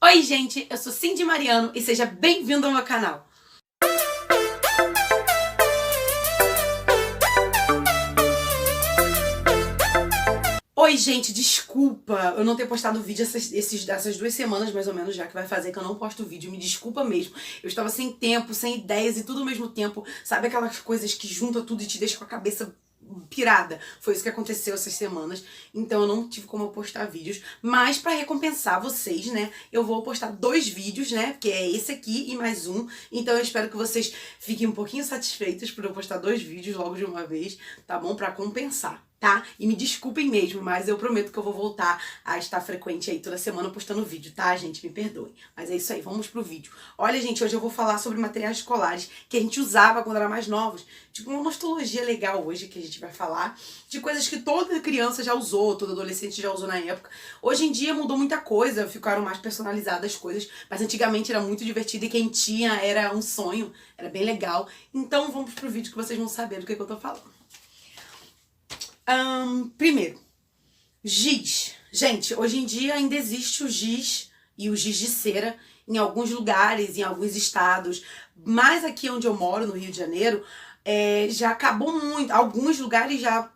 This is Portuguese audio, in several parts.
Oi gente, eu sou Cindy Mariano e seja bem-vindo ao meu canal. Oi gente, desculpa eu não ter postado vídeo essas 2 semanas mais ou menos já que vai fazer que eu não posto vídeo, me desculpa mesmo. Eu estava sem tempo, sem ideias e tudo ao mesmo tempo, sabe aquelas coisas que junta tudo e te deixa com a cabeça pirada? Foi isso que aconteceu essas semanas, então eu não tive como eu postar vídeos, mas pra recompensar vocês, né, eu vou postar 2 vídeos, né, que é esse aqui e mais um, então eu espero que vocês fiquem um pouquinho satisfeitos por eu postar 2 vídeos logo de uma vez, tá bom? Pra compensar, tá? E me desculpem mesmo, mas eu prometo que eu vou voltar a estar frequente aí toda semana postando vídeo, tá, gente? Me perdoem. Mas é isso aí, vamos pro vídeo. Olha, gente, hoje eu vou falar sobre materiais escolares que a gente usava quando era mais novos. Tipo, uma nostalgia legal hoje que a gente vai falar de coisas que toda criança já usou, todo adolescente já usou na época. Hoje em dia mudou muita coisa, ficaram mais personalizadas as coisas, mas antigamente era muito divertido e quem tinha era um sonho, era bem legal. Então vamos pro vídeo que vocês vão saber do que eu tô falando. Primeiro, giz. Gente, hoje em dia ainda existe o giz e o giz de cera em alguns lugares, em alguns estados, mas aqui onde eu moro, no Rio de Janeiro, já acabou muito, alguns lugares já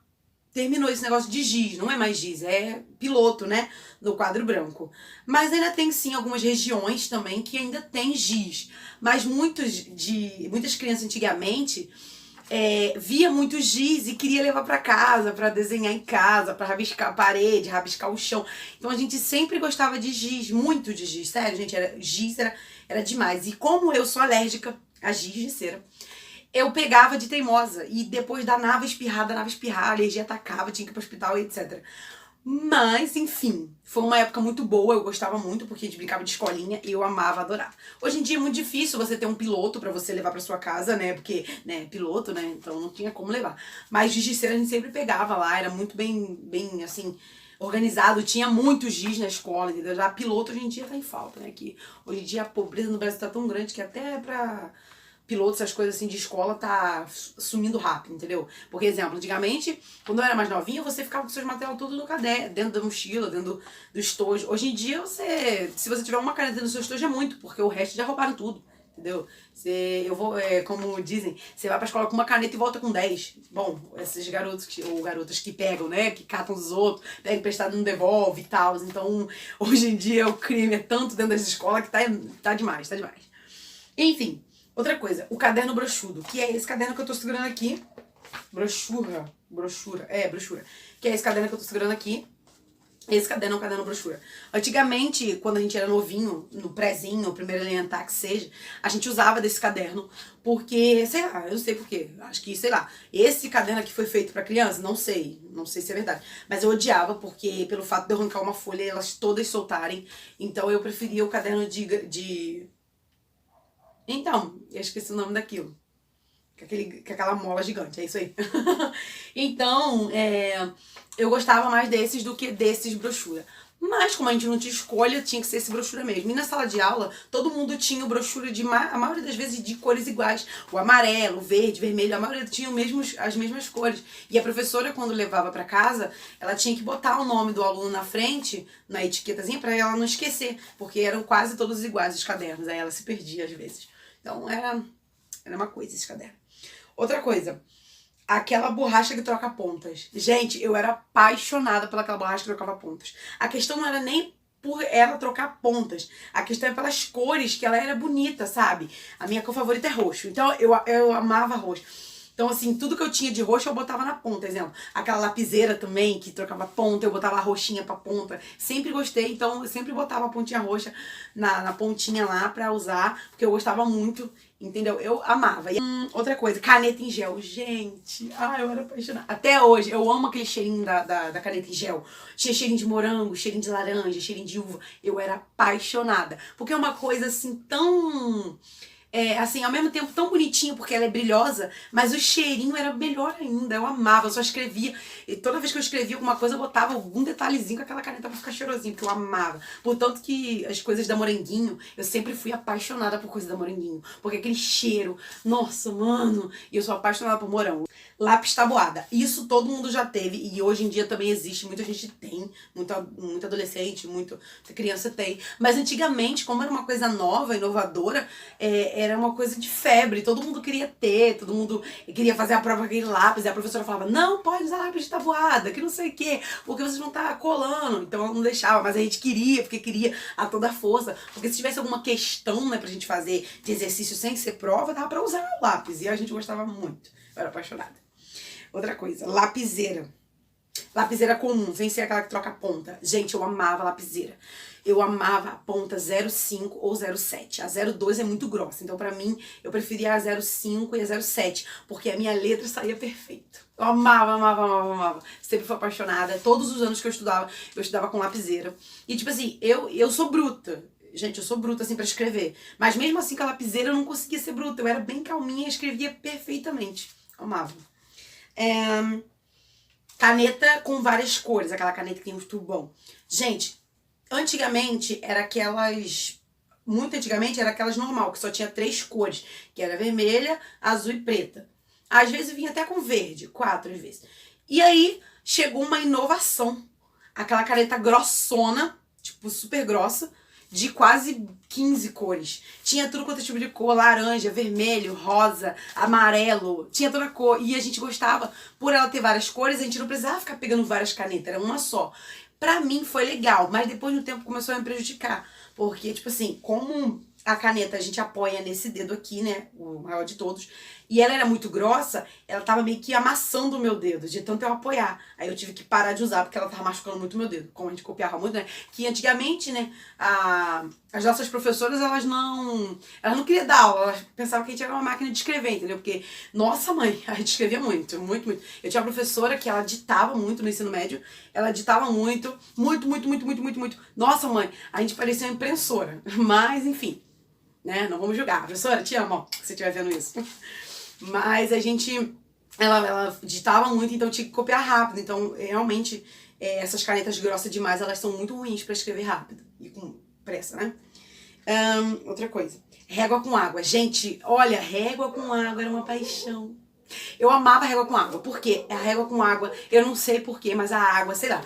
terminou esse negócio de giz, não é mais giz, é piloto, né, no quadro branco. Mas ainda tem sim algumas regiões também que ainda tem giz, mas muitas crianças antigamente via muito giz e queria levar pra casa, pra desenhar em casa, pra rabiscar a parede, rabiscar o chão. Então a gente sempre gostava de giz, muito de giz, sério, gente, giz era demais. E como eu sou alérgica a giz de cera, eu pegava de teimosa e depois danava espirrada, a alergia atacava, tinha que ir pro hospital e etc. Mas, enfim, foi uma época muito boa, eu gostava muito porque a gente brincava de escolinha e eu amava, adorava. Hoje em dia é muito difícil você ter um piloto pra você levar pra sua casa, né, porque, né, piloto, né, então não tinha como levar. Mas giz de cera a gente sempre pegava lá, era muito bem assim, organizado, tinha muito giz na escola, entendeu? Já piloto hoje em dia tá em falta, né, que hoje em dia a pobreza no Brasil tá tão grande que até pra pilotos, essas coisas assim de escola tá sumindo rápido, entendeu? Porque, exemplo, antigamente, quando eu era mais novinha, você ficava com seus materiais tudo no caderno, dentro da mochila, dentro do estojo. Hoje em dia, se você tiver uma caneta dentro do seu estojo é muito, porque o resto já roubaram tudo, entendeu? Como dizem, você vai pra escola com uma caneta e volta com 10. Bom, esses garotos ou garotas que pegam, né, que catam dos outros, pegam emprestado e não devolve e tal. Então, hoje em dia, o crime é tanto dentro das escolas que tá demais, tá demais. Enfim. Outra coisa, o caderno brochudo, que é esse caderno que eu tô segurando aqui. Brochura. Que é esse caderno que eu tô segurando aqui. Esse caderno é um caderno brochura. Antigamente, quando a gente era novinho, no prézinho, primeiro elementar que seja, a gente usava desse caderno porque, sei lá, eu não sei porquê. Acho que, sei lá, esse caderno aqui foi feito pra criança? Não sei se é verdade. Mas eu odiava porque, pelo fato de eu arrancar uma folha e elas todas soltarem, então eu preferia o caderno Então, eu esqueci o nome daquilo. Com aquela mola gigante, é isso aí. Então, eu gostava mais desses do que desses brochura. Mas, como a gente não tinha escolha, tinha que ser esse brochura mesmo. E na sala de aula, todo mundo tinha o brochura a maioria das vezes de cores iguais. O amarelo, o verde, o vermelho, a maioria tinha as mesmas cores. E a professora, quando levava pra casa, ela tinha que botar o nome do aluno na frente, na etiquetazinha, pra ela não esquecer. Porque eram quase todos iguais os cadernos, aí ela se perdia às vezes. Então era uma coisa esse caderno. Outra coisa, aquela borracha que troca pontas. Gente, eu era apaixonada pelaquela borracha que trocava pontas. A questão não era nem por ela trocar pontas. A questão é pelas cores, que ela era bonita, sabe? A minha cor favorita é roxo. Então eu amava roxo. Então, assim, tudo que eu tinha de roxo eu botava na ponta, exemplo. Aquela lapiseira também, que trocava ponta, eu botava a roxinha pra ponta. Sempre gostei, então eu sempre botava a pontinha roxa na pontinha lá pra usar, porque eu gostava muito, entendeu? Eu amava. E, outra coisa, caneta em gel. Gente, eu era apaixonada. Até hoje, eu amo aquele cheirinho da caneta em gel. Tinha cheirinho de morango, cheirinho de laranja, cheirinho de uva. Eu era apaixonada. Porque é uma coisa, assim, tão assim, ao mesmo tempo tão bonitinho, porque ela é brilhosa, mas o cheirinho era melhor ainda. Eu amava, eu só escrevia. E toda vez que eu escrevia alguma coisa, eu botava algum detalhezinho com aquela caneta pra ficar cheirosinho, porque eu amava. Portanto que as coisas da Moranguinho, eu sempre fui apaixonada por coisas da Moranguinho. Porque aquele cheiro, nossa, mano, e eu sou apaixonada por morango. Lápis tabuada. Isso todo mundo já teve e hoje em dia também existe. Muita gente tem, muito adolescente, muita criança tem. Mas antigamente, como era uma coisa nova, inovadora, era uma coisa de febre. Todo mundo queria ter, todo mundo queria fazer a prova com aquele lápis. E a professora falava, não pode usar lápis de tabuada, que não sei o quê, porque vocês vão estar colando. Então ela não deixava, mas a gente queria, porque queria a toda força. Porque se tivesse alguma questão, né, pra gente fazer de exercício sem ser prova, dava pra usar o lápis. E a gente gostava muito. Eu era apaixonada. Outra coisa, lapiseira. Lapiseira comum, sem ser aquela que troca a ponta. Gente, eu amava lapiseira. Eu amava a ponta 0,5 ou 0,7. A 0,2 é muito grossa, então pra mim eu preferia a 0,5 e a 0,7, porque a minha letra saía perfeita. Eu amava, amava, amava, amava. Sempre fui apaixonada. Todos os anos que eu estudava com lapiseira. E tipo assim, eu sou bruta. Gente, eu sou bruta assim pra escrever. Mas mesmo assim com a lapiseira eu não conseguia ser bruta. Eu era bem calminha e escrevia perfeitamente. Eu amava. Caneta com várias cores, aquela caneta que tem um tubão. Gente, antigamente era aquelas... Muito antigamente era aquelas normal, que só tinha 3 cores, que era vermelha, azul e preta. Às vezes vinha até com verde, 4 às vezes. E aí chegou uma inovação. Aquela caneta grossona, tipo super grossa, de quase 15 cores. Tinha tudo quanto é tipo de cor, laranja, vermelho, rosa, amarelo, tinha toda cor. E a gente gostava, por ela ter várias cores, a gente não precisava ficar pegando várias canetas, era uma só. Pra mim foi legal, mas depois do tempo começou a me prejudicar. Porque, tipo assim, como a caneta a gente apoia nesse dedo aqui, né, o maior de todos, e ela era muito grossa, ela tava meio que amassando o meu dedo, de tanto eu apoiar. Aí eu tive que parar de usar, porque ela tava machucando muito o meu dedo, como a gente copiava muito, né, que antigamente, né, as nossas professoras, elas não queriam dar aula, elas pensavam que a gente era uma máquina de escrever, entendeu? Porque, nossa mãe, a gente escrevia muito, muito, muito. Eu tinha uma professora que ela ditava muito no ensino médio, ela ditava muito, muito, muito, muito, muito, muito, muito. Nossa mãe, a gente parecia uma impressora, mas enfim, né, não vamos julgar. Professora, te amo, ó, se você estiver vendo isso. Mas a gente, ela ditava muito, então tinha que copiar rápido. Então, realmente, essas canetas grossas demais, elas são muito ruins pra escrever rápido e com pressa, né? Outra coisa, régua com água. Gente, olha, régua com água era uma paixão. Eu amava régua com água, porque a régua com água, eu não sei porquê, mas a água, sei lá,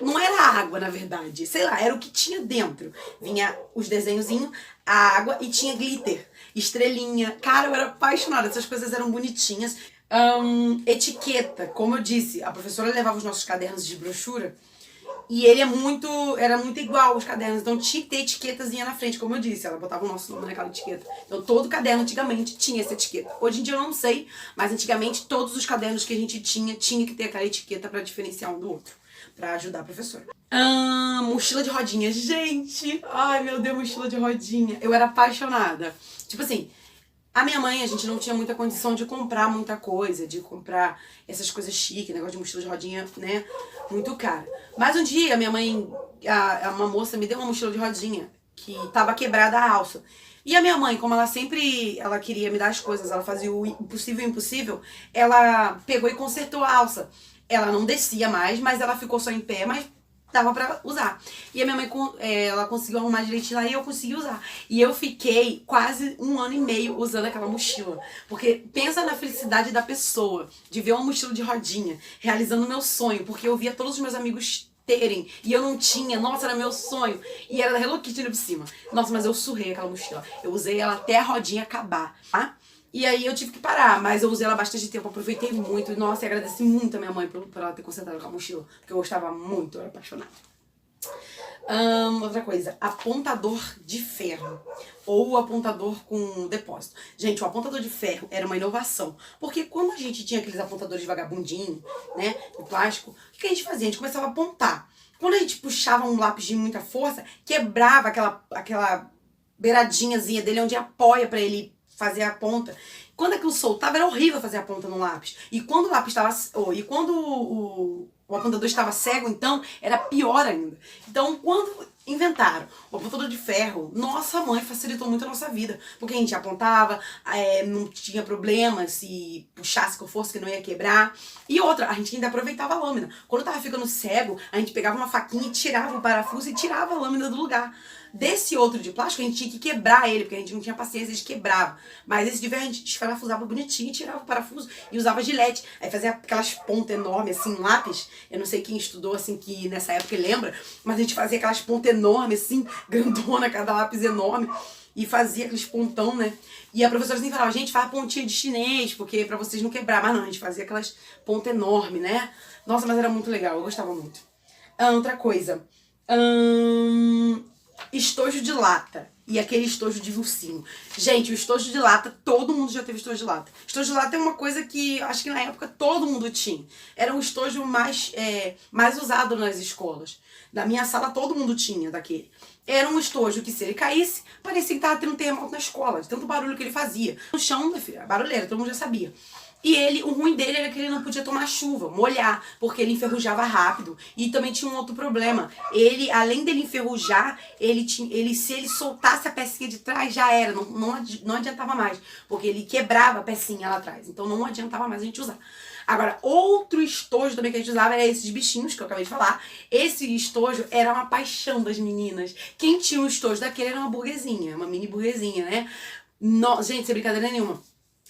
não era água, na verdade, sei lá, era o que tinha dentro. Vinha os desenhozinhos, a água e tinha glitter, estrelinha. Cara, eu era apaixonada, essas coisas eram bonitinhas. Etiqueta, como eu disse, a professora levava os nossos cadernos de brochura e ele era muito igual aos cadernos, então tinha que ter etiquetazinha na frente, como eu disse, ela botava o nosso nome naquela etiqueta. Então todo caderno antigamente tinha essa etiqueta. Hoje em dia eu não sei, mas antigamente todos os cadernos que a gente tinha que ter aquela etiqueta pra diferenciar um do outro, pra ajudar a professora. Mochila de rodinha. Gente, ai meu Deus, mochila de rodinha. Eu era apaixonada. Tipo assim, a minha mãe, a gente não tinha muita condição de comprar muita coisa, de comprar essas coisas chiques, negócio de mochila de rodinha, né, muito cara. Mas um dia, minha mãe, uma moça me deu uma mochila de rodinha, que tava quebrada a alça. E a minha mãe, como ela queria me dar as coisas, ela fazia o impossível e o impossível, ela pegou e consertou a alça. Ela não descia mais, mas ela ficou só em pé, mas dava pra usar. E a minha mãe, ela conseguiu arrumar direitinho lá e eu consegui usar. E eu fiquei quase 1 ano e meio usando aquela mochila. Porque pensa na felicidade da pessoa, de ver uma mochila de rodinha, realizando o meu sonho. Porque eu via todos os meus amigos terem, e eu não tinha. Nossa, era meu sonho. E era da Hello Kitty ali por cima. Nossa, mas eu surrei aquela mochila. Eu usei ela até a rodinha acabar, tá? E aí eu tive que parar, mas eu usei ela bastante tempo, aproveitei muito. Nossa, e agradeci muito a minha mãe por ela ter consertado com a mochila, porque eu gostava muito, eu era apaixonada. Outra coisa, apontador de ferro, ou apontador com depósito. Gente, o apontador de ferro era uma inovação, porque quando a gente tinha aqueles apontadores vagabundinho, né, de plástico, o que a gente fazia? A gente começava a apontar. Quando a gente puxava um lápis de muita força, quebrava aquela beiradinhazinha dele, onde apoia pra ele fazer a ponta. Quando aquilo soltava, era horrível fazer a ponta no lápis. E quando o lápis estava... quando o apontador estava cego, então, era pior ainda. Então, quando Inventaram o apontador de ferro. Nossa mãe facilitou muito a nossa vida, porque a gente apontava, não tinha problema se puxasse com força que não ia quebrar. E outra, a gente ainda aproveitava a lâmina. Quando tava ficando cego, a gente pegava uma faquinha e tirava o parafuso e tirava a lâmina do lugar. Desse outro de plástico, a gente tinha que quebrar ele, porque a gente não tinha paciência, a gente quebrava. Mas esse de ferro a gente desparafusava bonitinho, tirava o parafuso e usava gilete. Aí fazia aquelas pontas enormes, assim, lápis. Eu não sei quem estudou, assim, que nessa época lembra, mas a gente fazia aquelas pontas enormes, assim, grandona, cada lápis enorme. E fazia aqueles pontão, né? E a professora assim falava, gente, faz pontinha de chinês, porque pra vocês não quebrar. Mas não, a gente fazia aquelas pontas enormes, né? Nossa, mas era muito legal, eu gostava muito. Outra coisa. Estojo de lata. E aquele estojo de ursinho. Gente, o estojo de lata, todo mundo já teve estojo de lata. Estojo de lata é uma coisa que, acho que na época todo mundo tinha. Era o estojo mais usado nas escolas. Na minha sala todo mundo tinha daquele. Era um estojo que se ele caísse, parecia que tava tendo um terremoto na escola, de tanto barulho que ele fazia. No chão, minha filha, barulheira, todo mundo já sabia. E o ruim dele era que ele não podia tomar chuva, molhar, porque ele enferrujava rápido. E também tinha um outro problema. Ele, além dele enferrujar, se ele soltasse a pecinha de trás, já era, não adiantava mais. Porque ele quebrava a pecinha lá atrás. Então não adiantava mais a gente usar. Agora, outro estojo também que a gente usava era esses bichinhos que eu acabei de falar. Esse estojo era uma paixão das meninas. Quem tinha um estojo daquele era uma burguesinha, uma mini burguesinha, né? Gente, sem brincadeira nenhuma.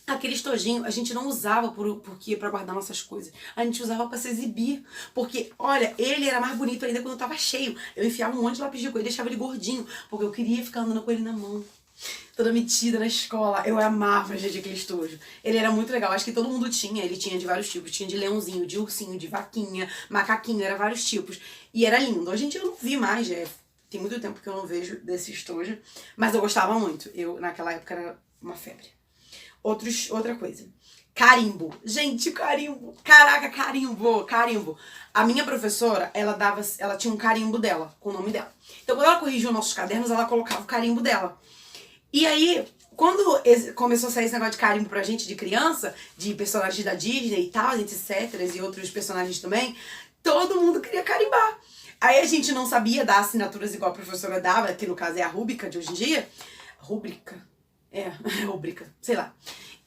Aquele estojinho a gente não usava porque para guardar nossas coisas. A gente usava para se exibir. Porque, olha, ele era mais bonito ainda quando tava cheio. Eu enfiava um monte de lápis de cor e deixava ele gordinho. Porque eu queria ficar andando com ele na mão. Toda metida na escola. Eu amava, gente, aquele estojo. Ele era muito legal. Acho que todo mundo tinha. Ele tinha de vários tipos. Tinha de leãozinho, de ursinho, de vaquinha, macaquinho. Era vários tipos. E era lindo. Hoje em dia eu não vi mais. Tem muito tempo que eu não vejo desse estojo. Mas eu gostava muito. Naquela época, era uma febre. Outra coisa. Carimbo. Gente, carimbo. Caraca, carimbo. A minha professora, ela tinha um carimbo dela, com o nome dela. Então, quando ela corrigiu nossos cadernos, ela colocava o carimbo dela. E aí, quando começou a sair esse negócio de carimbo pra gente, de criança, de personagens da Disney e tal, etc, e outros personagens também, todo mundo queria carimbar. Aí a gente não sabia dar assinaturas igual a professora dava, que no caso é a rúbrica de hoje em dia. Rúbrica? Rúbrica, sei lá.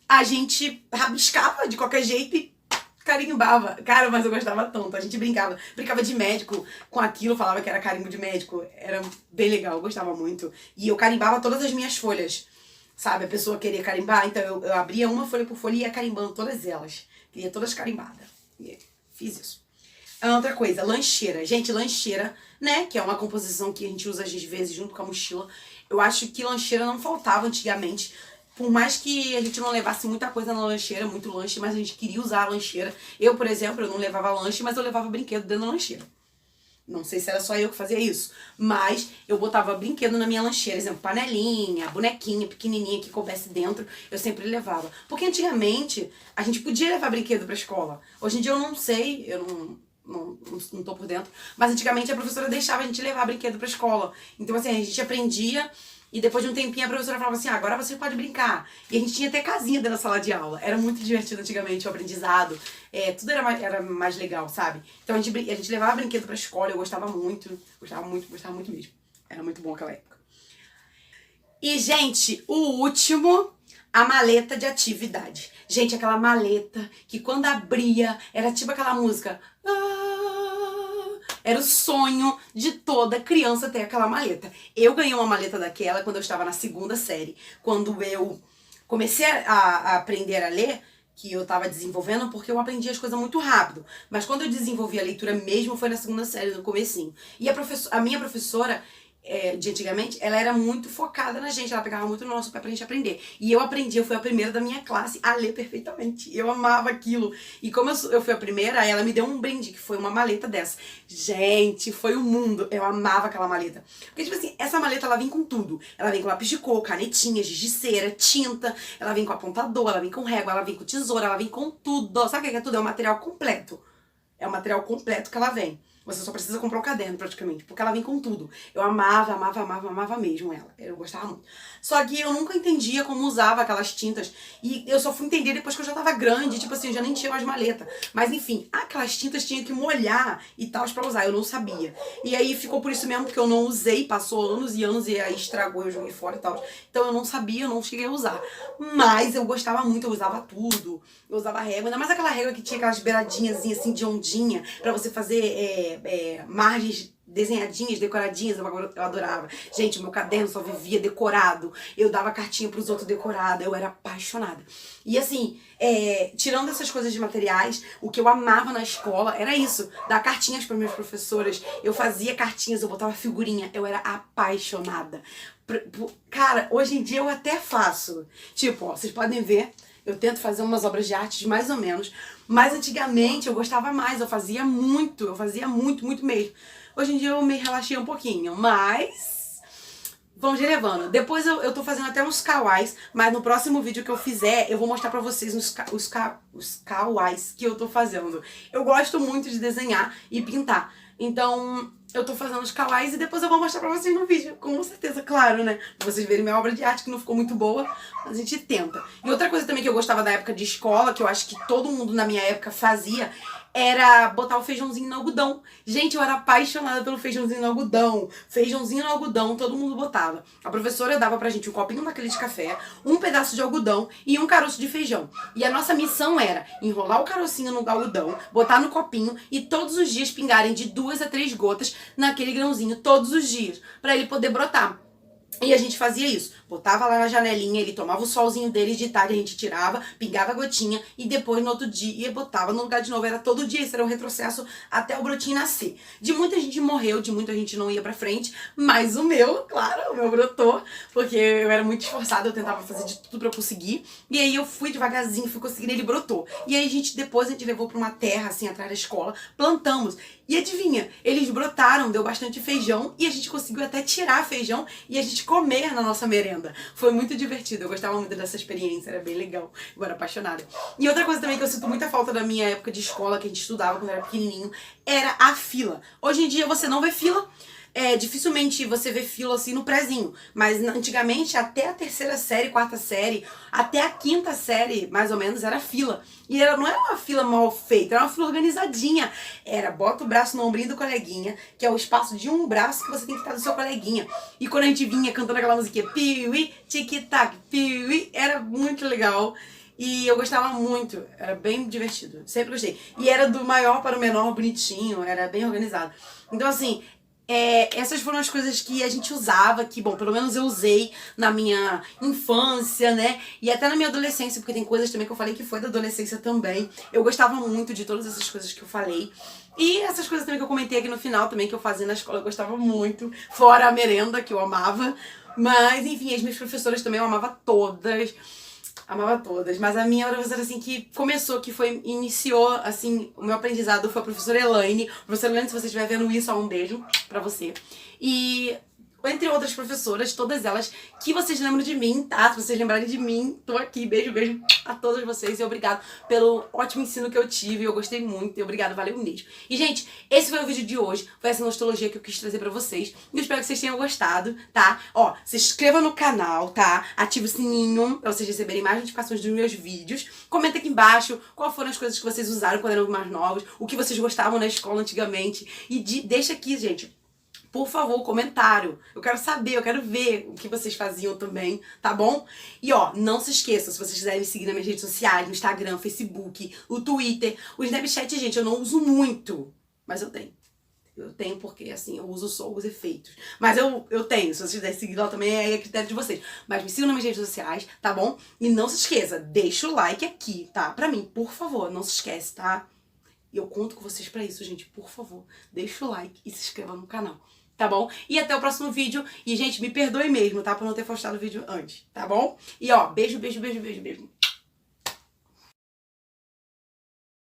A gente rabiscava de qualquer jeito e carimbava. Cara, mas eu gostava tanto. A gente brincava de médico com aquilo, falava que era carimbo de médico. Era bem legal, eu gostava muito. E eu carimbava todas as minhas folhas. Sabe, a pessoa queria carimbar, então eu abria uma folha por folha e ia carimbando todas elas. Queria todas carimbadas. E fiz isso. Outra coisa, lancheira. Gente, lancheira, né, que é uma composição que a gente usa às vezes junto com a mochila. Eu acho que lancheira não faltava antigamente. Por mais que a gente não levasse muita coisa na lancheira, muito lanche, mas a gente queria usar a lancheira. Eu, por exemplo, eu não levava lanche, mas eu levava brinquedo dentro da lancheira. Não sei se era só eu que fazia isso, mas eu botava brinquedo na minha lancheira, exemplo, panelinha, bonequinha pequenininha que coubesse dentro, eu sempre levava. Porque antigamente a gente podia levar brinquedo pra escola. Hoje em dia eu não sei, eu não tô por dentro, mas antigamente a professora deixava a gente levar brinquedo pra escola. Então assim, a gente aprendia e depois de um tempinho a professora falava assim, agora você pode brincar. E a gente tinha até casinha dentro da sala de aula. Era muito divertido antigamente o aprendizado. Tudo era mais legal, sabe? Então a gente levava brinquedo pra escola, eu gostava muito mesmo. Era muito bom aquela época. E, gente, o último, a maleta de atividade. Gente, aquela maleta que quando abria, era tipo aquela música. Era o sonho de toda criança ter aquela maleta. Eu ganhei uma maleta daquela quando eu estava na 2ª série. Quando eu comecei a aprender a ler, que eu estava desenvolvendo, porque eu aprendi as coisas muito rápido. Mas quando eu desenvolvi a leitura mesmo, foi na 2ª série, no comecinho. E a minha professora de antigamente, ela era muito focada na gente, ela pegava muito no nosso pé pra gente aprender. E eu fui a primeira da minha classe a ler perfeitamente. Eu amava aquilo. E como eu fui a primeira, ela me deu um brinde, que foi uma maleta dessa. Gente, foi o mundo. Eu amava aquela maleta. Porque, tipo assim, essa maleta, ela vem com tudo. Ela vem com lápis de cor, canetinha, giz de cera, tinta, ela vem com apontador, ela vem com régua, ela vem com tesoura, ela vem com tudo. Sabe o que é tudo? É um material completo. É o material completo que ela vem. Você só precisa comprar o caderno, praticamente, porque ela vem com tudo. Eu amava, amava, amava, amava mesmo ela. Eu gostava muito. Só que eu nunca entendia como usava aquelas tintas. E eu só fui entender depois que eu já tava grande, tipo assim, eu já nem tinha mais maleta. Mas enfim, aquelas tintas tinha que molhar e tal pra usar, eu não sabia. E aí ficou por isso mesmo que eu não usei, passou anos e anos e aí estragou, eu joguei fora e tal. Então eu não sabia, eu não cheguei a usar. Mas eu gostava muito, eu usava tudo. Eu usava régua, ainda mais aquela régua que tinha aquelas beiradinhas assim de ondinha pra você fazer margens desenhadinhas, decoradinhas, eu adorava. Gente, o meu caderno só vivia decorado. Eu dava cartinha pros outros decorada, eu era apaixonada. E assim, tirando essas coisas de materiais, o que eu amava na escola era isso, dar cartinhas para minhas professoras. Eu fazia cartinhas, eu botava figurinha, eu era apaixonada. Cara, hoje em dia eu até faço. Tipo, ó, vocês podem ver, eu tento fazer umas obras de arte mais ou menos, mas antigamente eu gostava mais, eu fazia muito, muito mesmo. Hoje em dia eu me relaxei um pouquinho, mas vamos relevando. Depois eu tô fazendo até uns kawais, mas no próximo vídeo que eu fizer, eu vou mostrar pra vocês os kawais que eu tô fazendo. Eu gosto muito de desenhar e pintar, então eu tô fazendo os kawais e depois eu vou mostrar pra vocês no vídeo, com certeza, claro, né? Pra vocês verem minha obra de arte que não ficou muito boa, mas a gente tenta. E outra coisa também que eu gostava da época de escola, que eu acho que todo mundo na minha época fazia, era botar o feijãozinho no algodão. Gente, eu era apaixonada pelo feijãozinho no algodão. Feijãozinho no algodão, todo mundo botava. A professora dava pra gente um copinho daquele de café, um pedaço de algodão e um caroço de feijão. E a nossa missão era enrolar o carocinho no algodão, botar no copinho e todos os dias pingarem de 2 a 3 gotas naquele grãozinho, todos os dias, pra ele poder brotar. E a gente fazia isso, botava lá na janelinha, ele tomava o solzinho dele de tarde, a gente tirava, pingava a gotinha e depois no outro dia botava no lugar de novo. Era todo dia, isso era um retrocesso até o brotinho nascer. De muita gente morreu, de muita gente não ia pra frente, mas o meu, claro, o meu brotou, porque eu era muito esforçada, eu tentava fazer de tudo pra conseguir. E aí eu fui devagarzinho, fui conseguindo, ele brotou. E aí depois a gente levou pra uma terra assim atrás da escola, plantamos. E adivinha, eles brotaram, deu bastante feijão e a gente conseguiu até tirar feijão e a gente comer na nossa merenda. Foi muito divertido, eu gostava muito dessa experiência, era bem legal, eu era apaixonada. E outra coisa também que eu sinto muita falta da minha época de escola, que a gente estudava quando era pequenininho, era a fila. Hoje em dia você não vê fila, dificilmente você vê fila assim no prezinho, mas antigamente até a 3ª série, 4ª série, até a 5ª série, mais ou menos, era fila. E não era uma fila mal feita, era uma fila organizadinha. Era, bota o braço no ombrinho do coleguinha, que é o espaço de um braço que você tem que estar do seu coleguinha. E quando a gente vinha cantando aquela musiquinha, piuí, tic-tac, piuí, era muito legal. E eu gostava muito, era bem divertido, sempre gostei. E era do maior para o menor, bonitinho, era bem organizado. Então assim, essas foram as coisas que a gente usava, que, bom, pelo menos eu usei na minha infância, né? E até na minha adolescência, porque tem coisas também que eu falei que foi da adolescência também. Eu gostava muito de todas essas coisas que eu falei. E essas coisas também que eu comentei aqui no final também, que eu fazia na escola, eu gostava muito. Fora a merenda, que eu amava. Mas, enfim, as minhas professoras também eu amava todas. Amava todas, mas a minha professora, assim, que começou, iniciou, assim, o meu aprendizado foi a professora Elaine. Professora Elaine, se você estiver vendo isso, ó, um beijo pra você. E entre outras professoras, todas elas, que vocês lembram de mim, tá? Se vocês lembrarem de mim, tô aqui. Beijo, beijo a todas vocês e obrigado pelo ótimo ensino que eu tive. Eu gostei muito e obrigado, valeu mesmo. E, gente, esse foi o vídeo de hoje. Foi essa nostalgia que eu quis trazer pra vocês. E eu espero que vocês tenham gostado, tá? Ó, se inscreva no canal, tá? Ative o sininho pra vocês receberem mais notificações dos meus vídeos. Comenta aqui embaixo quais foram as coisas que vocês usaram quando eram mais novos, o que vocês gostavam na escola antigamente. E deixa aqui, gente, por favor, comentário. Eu quero saber, eu quero ver o que vocês faziam também, tá bom? E ó, não se esqueçam, se vocês quiserem me seguir nas minhas redes sociais, no Instagram, Facebook, o Twitter, o Snapchat, gente, eu não uso muito, mas eu tenho. Eu tenho porque, assim, eu uso só os efeitos. Mas eu tenho, se vocês quiserem seguir lá também, é critério de vocês. Mas me sigam nas minhas redes sociais, tá bom? E não se esqueça, deixa o like aqui, tá? Pra mim, por favor, não se esquece, tá? E eu conto com vocês pra isso, gente, por favor. Deixa o like e se inscreva no canal. Tá bom? E até o próximo vídeo. E, gente, me perdoe mesmo, tá? Por não ter postado o vídeo antes, tá bom? E, ó, beijo, beijo, beijo, beijo, beijo.